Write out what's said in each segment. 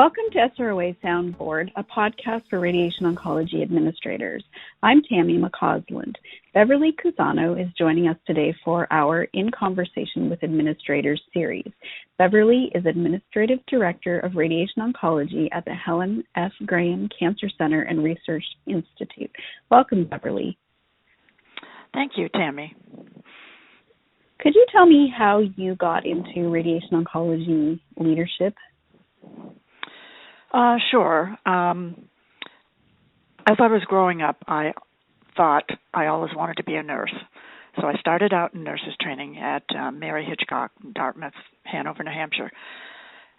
Welcome to SROA Soundboard, a podcast for radiation oncology administrators. I'm Tammy McCausland. Beverly Cusano is joining us today for our In Conversation with Administrators series. Beverly is Administrative Director of Radiation Oncology at the Helen F. Cancer Center and Research Institute. Welcome, Beverly. Thank you, Tammy. Could you tell me how you got into radiation oncology leadership? Sure. As I was growing up, I thought I always wanted to be a nurse. So I started out in nurses training at Mary Hitchcock in Dartmouth, Hanover, New Hampshire.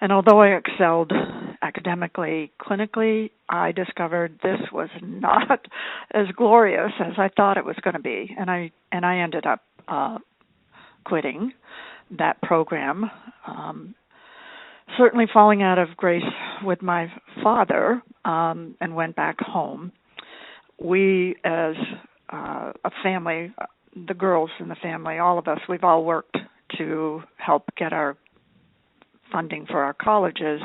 And although I excelled academically, clinically, I discovered this was not as glorious as I thought it was going to be. And I ended up quitting that program. Certainly falling out of grace with my father, and went back home. We, as a family, the girls in the family, all of us, we've all worked to help get our funding for our colleges.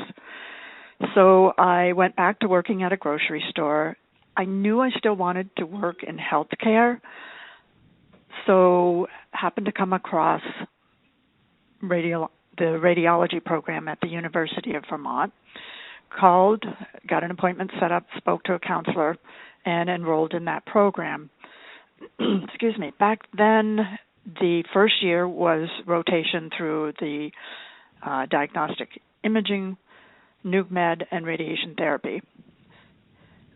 So I went back to working at a grocery store. I knew I still wanted to work in healthcare, so happened to come across the radiology program at the University of Vermont, called, got an appointment set up, spoke to a counselor, and enrolled in that program. Excuse me. Back then, the first year was rotation through the diagnostic imaging, nuke med, and radiation therapy.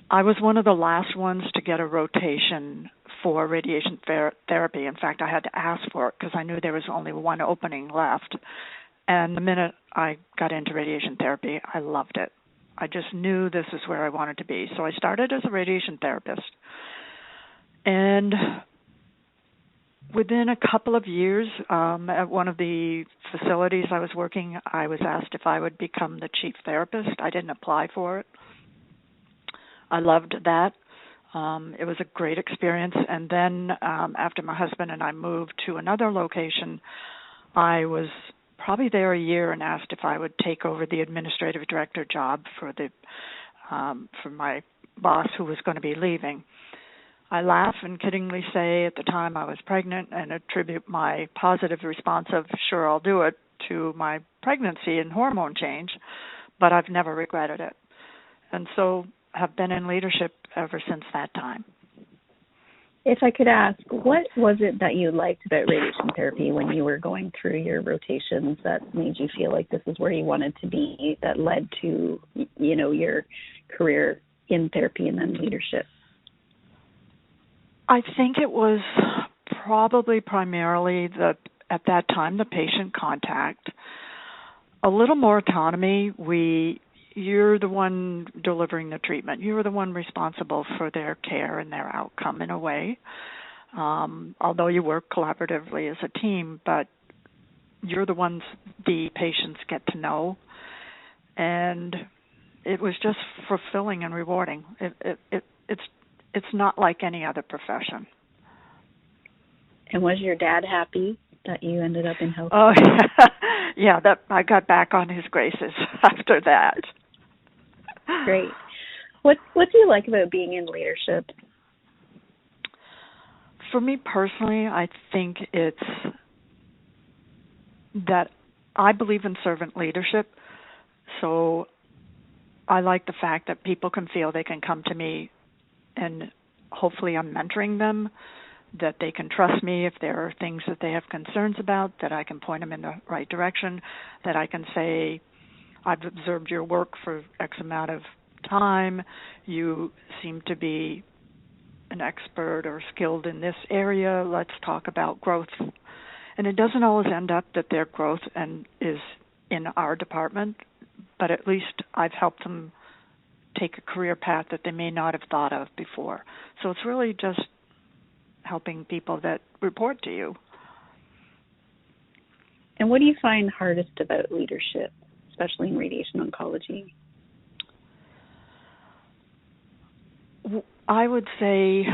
I was one of the last ones to get a rotation for radiation therapy. In fact, I had to ask for it because I knew there was only one opening left. And the minute I got into radiation therapy, I loved it. I just knew this is where I wanted to be. So I started as a radiation therapist. And within a couple of years, at one of the facilities I was working, I was asked if I would become the chief therapist. I didn't apply for it. I loved that. It was a great experience. And then after my husband and I moved to another location, I was probably there a year and asked if I would take over the administrative director job for my boss who was going to be leaving. I laugh and kiddingly say at the time I was pregnant and attribute my positive response of, sure, I'll do it, to my pregnancy and hormone change, but I've never regretted it. And so have been in leadership ever since that time. If I could ask, what was it that you liked about radiation therapy when you were going through your rotations that made you feel like this is where you wanted to be, that led to, your career in therapy and then leadership? I think it was probably primarily at that time, the patient contact, a little more autonomy. You're the one delivering the treatment. You're the one responsible for their care and their outcome in a way. Although you work collaboratively as a team, but you're the ones the patients get to know. And it was just fulfilling and rewarding. It's not like any other profession. And was your dad happy that you ended up in health? Oh, yeah. That I got back on his graces after that. Great. What do you like about being in leadership? For me personally, I think it's that I believe in servant leadership. So I like the fact that people can feel they can come to me and hopefully I'm mentoring them, that they can trust me if there are things that they have concerns about, that I can point them in the right direction, that I can say, I've observed your work for X amount of time. You seem to be an expert or skilled in this area. Let's talk about growth. And it doesn't always end up that their growth is in our department, but at least I've helped them take a career path that they may not have thought of before. So it's really just helping people that report to you. And what do you find hardest about leadership, especially in radiation oncology? I would say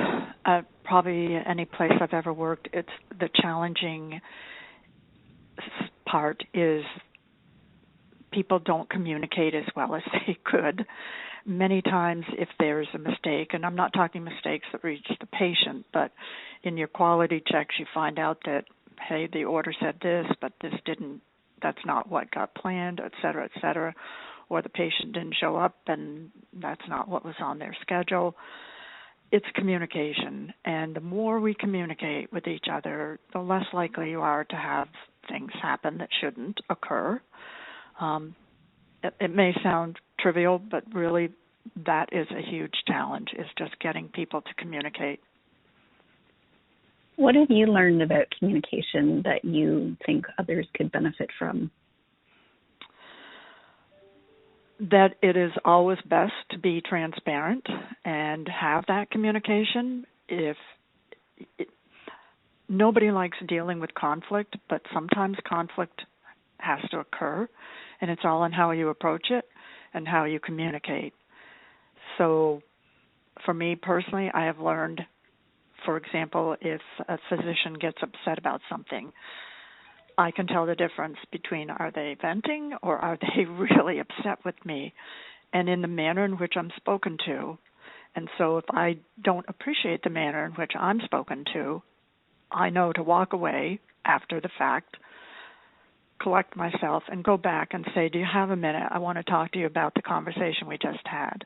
probably any place I've ever worked, it's the challenging part is people don't communicate as well as they could. Many times if there's a mistake, and I'm not talking mistakes that reach the patient, but in your quality checks you find out that, hey, the order said this, but this didn't, that's not what got planned, et cetera, or the patient didn't show up and that's not what was on their schedule. It's communication, and the more we communicate with each other, the less likely you are to have things happen that shouldn't occur. It may sound trivial, but really that is a huge challenge, is just getting people to communicate. What have you learned about communication that you think others could benefit from? That it is always best to be transparent and have that communication. Nobody likes dealing with conflict, but sometimes conflict has to occur, and it's all in how you approach it and how you communicate. So for me personally, I have learned, for example, if a physician gets upset about something, I can tell the difference between are they venting or are they really upset with me, and in the manner in which I'm spoken to. And so if I don't appreciate the manner in which I'm spoken to, I know to walk away after the fact, collect myself, and go back and say, do you have a minute? I want to talk to you about the conversation we just had.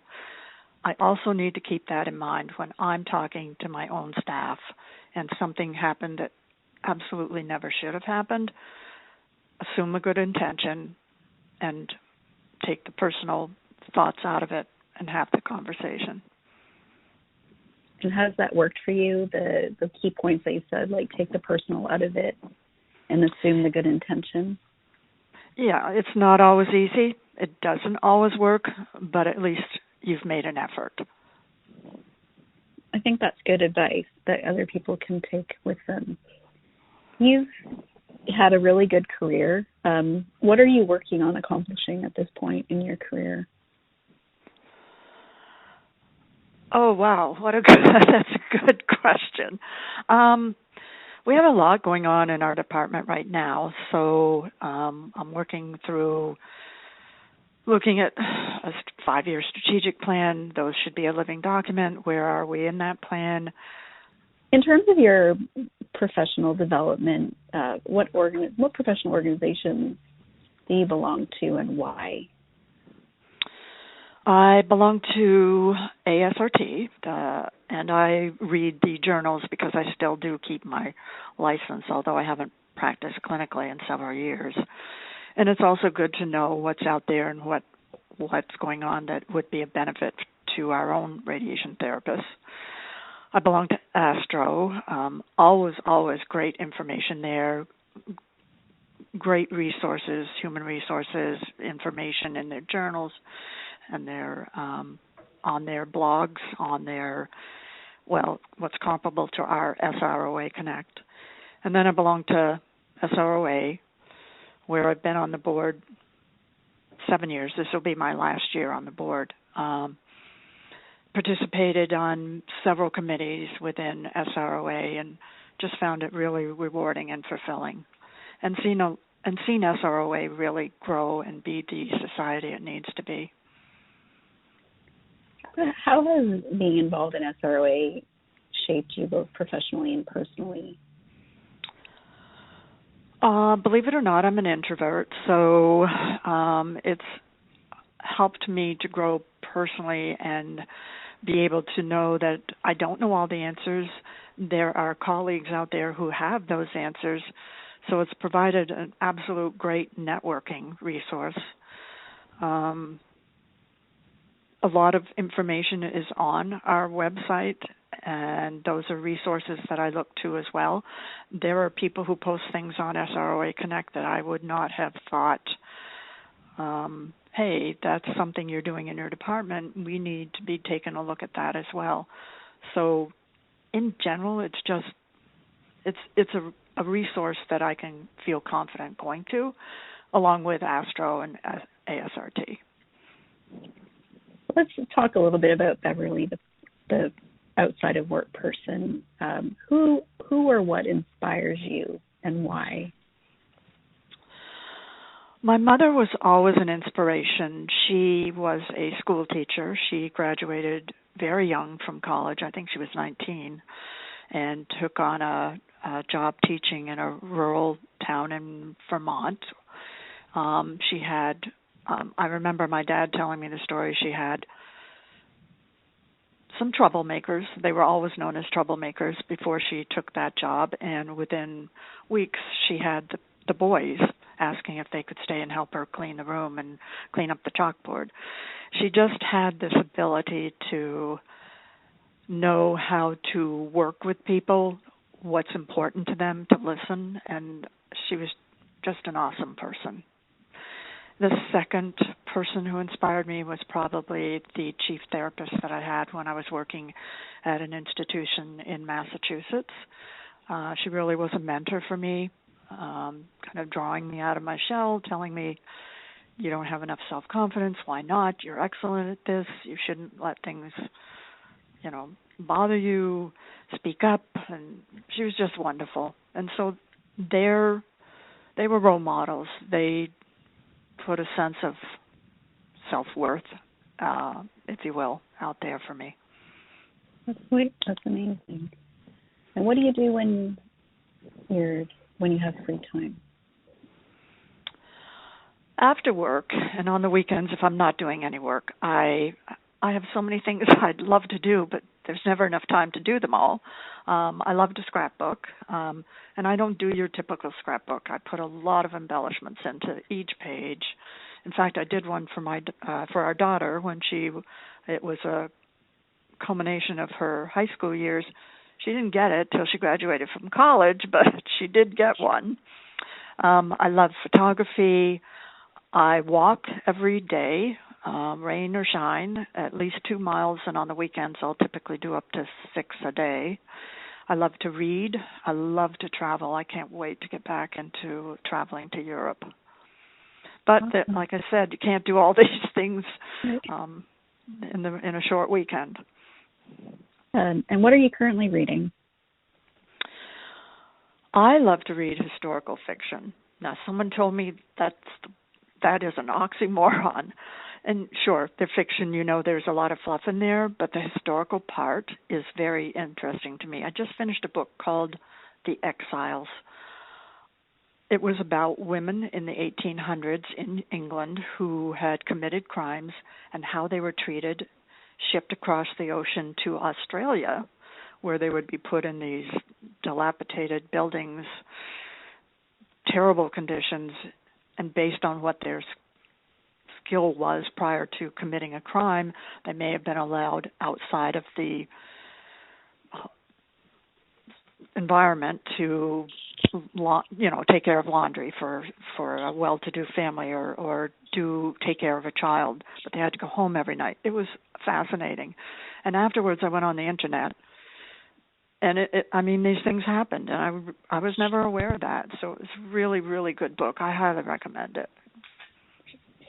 I also need to keep that in mind when I'm talking to my own staff and something happened that absolutely never should have happened. Assume a good intention and take the personal thoughts out of it and have the conversation. And how has that worked for you, the key points that you said, like take the personal out of it and assume the good intention? Yeah, it's not always easy. It doesn't always work, but at least you've made an effort. I think that's good advice that other people can take with them. You've had a really good career. What are you working on accomplishing at this point in your career? Oh, wow. That's a good question. We have a lot going on in our department right now, so I'm working through looking at a 5-year strategic plan. Those should be a living document. Where are we in that plan? In terms of your professional development, what professional organizations do you belong to and why? I belong to ASRT, and I read the journals because I still do keep my license, although I haven't practiced clinically in several years. And it's also good to know what's out there and what's going on that would be a benefit to our own radiation therapists. I belong to ASTRO. Always great information there, great resources, human resources, information in their journals and their on their blogs, on their, what's comparable to our SROA Connect. And then I belong to SROA, where I've been on the board 7 years. This will be my last year on the board. Participated on several committees within SROA and just found it really rewarding and fulfilling, and seen SROA really grow and be the society it needs to be. How has being involved in SROA shaped you both professionally and personally? Believe it or not, I'm an introvert, so it's helped me to grow personally and be able to know that I don't know all the answers. There are colleagues out there who have those answers, so it's provided an absolute great networking resource. A lot of information is on our website, and those are resources that I look to as well. There are people who post things on SROA Connect that I would not have thought, hey, that's something you're doing in your department. We need to be taking a look at that as well. So in general, it's a resource that I can feel confident going to, along with ASTRO and ASRT. Let's talk a little bit about Beverly, the outside of work person. Who or what inspires you and why? My mother was always an inspiration. She was a school teacher. She graduated very young from college. I think she was 19, and took on a job teaching in a rural town in Vermont. She had, I remember my dad telling me the story, she had some troublemakers. They were always known as troublemakers before she took that job, and within weeks she had the boys asking if they could stay and help her clean the room and clean up the chalkboard. She just had this ability to know how to work with people, what's important to them, to listen, and she was just an awesome person. The second person who inspired me was probably the chief therapist that I had when I was working at an institution in Massachusetts. She really was a mentor for me, kind of drawing me out of my shell, telling me, you don't have enough self-confidence, why not? You're excellent at this. You shouldn't let things, bother you. Speak up. And she was just wonderful. And so they were role models. They put a sense of self-worth, if you will, out there for me. That's sweet. That's amazing. And what do you do when you have free time? After work and on the weekends, if I'm not doing any work, I have so many things I'd love to do, but there's never enough time to do them all. I love to scrapbook, and I don't do your typical scrapbook. I put a lot of embellishments into each page. In fact, I did one for our daughter when it was a culmination of her high school years. She didn't get it till she graduated from college, but she did get one. I love photography. I walk every day, rain or shine, at least 2 miles, and on the weekends I'll typically do up to 6 a day. I love to read. I love to travel. I can't wait to get back into traveling to Europe. But awesome. Like I said, you can't do all these things in a short weekend. And what are you currently reading? I love to read historical fiction. Now, someone told me that is an oxymoron. And sure, the fiction, there's a lot of fluff in there, but the historical part is very interesting to me. I just finished a book called The Exiles. It was about women in the 1800s in England who had committed crimes and how they were treated, shipped across the ocean to Australia, where they would be put in these dilapidated buildings, terrible conditions, and based on what their skill was prior to committing a crime, they may have been allowed outside of the environment to, take care of laundry for a well-to-do family or take care of a child, but they had to go home every night. It was fascinating. And afterwards, I went on the internet, and these things happened, and I was never aware of that. So it was a really, really good book. I highly recommend it.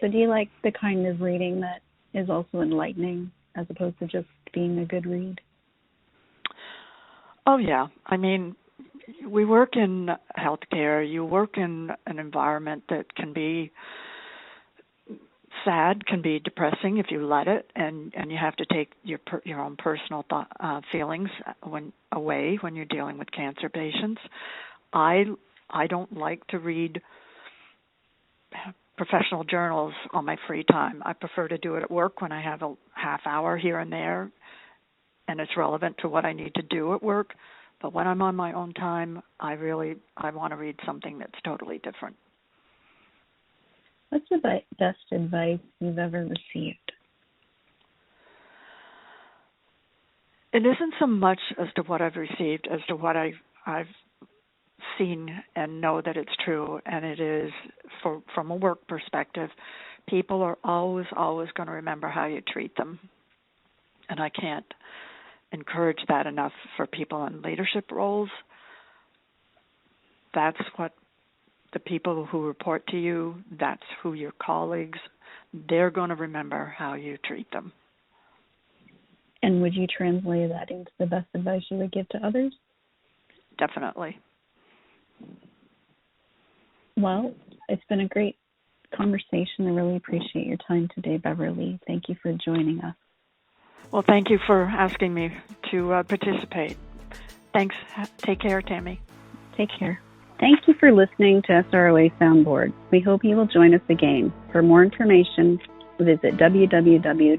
So do you like the kind of reading that is also enlightening as opposed to just being a good read? Oh, yeah. We work in healthcare. You work in an environment that can be sad, can be depressing if you let it, and you have to take your own personal feelings away when you're dealing with cancer patients. I don't like to read professional journals on my free time. I prefer to do it at work when I have a half hour here and there, and it's relevant to what I need to do at work. But when I'm on my own time, I want to read something that's totally different. What's the best advice you've ever received? It isn't so much as to what I've received as to what I've seen and know that it's true. And it is, from a work perspective, people are always going to remember how you treat them. And I can't encourage that enough for people in leadership roles. That's what the people who report to you, that's who your colleagues, they're going to remember how you treat them. And would you translate that into the best advice you would give to others? Definitely. Well, it's been a great conversation. I really appreciate your time today, Beverly. Thank you for joining us. Well, thank you for asking me to participate. Thanks. Take care, Tammy. Take care. Thank you for listening to SROA Soundboard. We hope you will join us again. For more information, visit www.sroa.org.